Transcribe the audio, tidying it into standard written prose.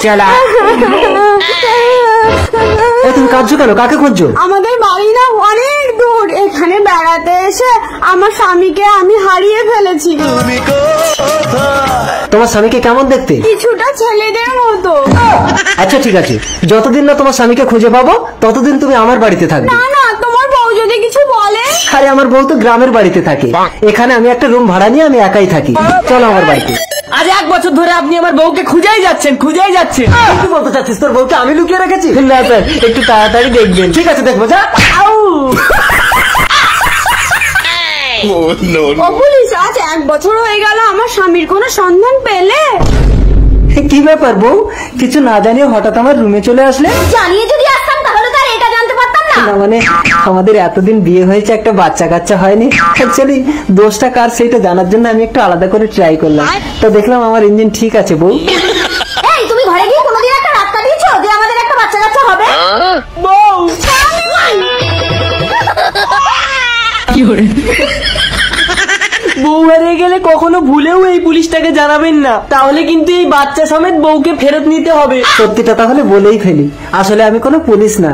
চালা। তুমি কাঁদছো কেন? কাকে খুঁজছো? আমাদের বাড়ি না অনেক দূর, এখানে বেড়াতে এসে আমার স্বামীকে আমি হারিয়ে ফেলেছি। তোমার স্বামীকে কেমন দেখতে? কিছুটা ছেলেদের মতো। আচ্ছা ঠিক আছে, যতদিন না তোমার স্বামীকে খুঁজে পাবো ততদিন তুমি আমার বাড়িতে থাকবে। না না, তোমার বউ যদি কিছু বলে। আরে আমার বউ তো গ্রামের বাড়িতে থাকে, এখানে আমি একটা রুম ভাড়া নিয়ে আমি একাই থাকি। চলো আমার বাড়িতে। আজ 1 বছর ধরে আপনি আমার বউকে খুঁজেই যাচ্ছেন। কি বলতে চাচ্ছিস? তোর বউকে আমি লুকিয়ে রেখেছি? না স্যার, একটু তাড়াতাড়ি দেখবেন। ঠিক আছে, দেখবো, যা। ও পুলিশ, আজ 1 বছর হয়ে গেল, আমার স্বামীর কোনো সন্ধান পেলে? কি ব্যাপার বউ, কিছু না জানিয়ে হঠাৎ আমার রুমে চলে আসলে? জানিয়ে যদি আসতাম তাহলে তো আর এটা জানতে পারতাম না। না মানে আমাদের এতদিন বিয়ে হয়েছে, একটা বাচ্চা কাচ্চা হয়নি। অ্যাকচুয়ালি দোষটা কার সেইটা জানার জন্য আমি একটু আলাদা করে ট্রাই করলাম, তো দেখলাম আমার ইঞ্জিন ঠিক আছে। বউ, এই তুমি ঘরে গিয়ে কোনোদিন একটা রাত কাটিয়েছো যে আমাদের একটা বাচ্চা কাচ্চা হবে? বউ বউ হারিয়ে গেলে কখনো ভুলেও এই পুলিশটাকে জানাবেন না, তাহলে কিন্তু এই বাচ্চা সমেত বউকে ফেরত নিতে হবে। সত্যিটা তাহলে বলেই ফেলি, আসলে আমি কোনো পুলিশ না।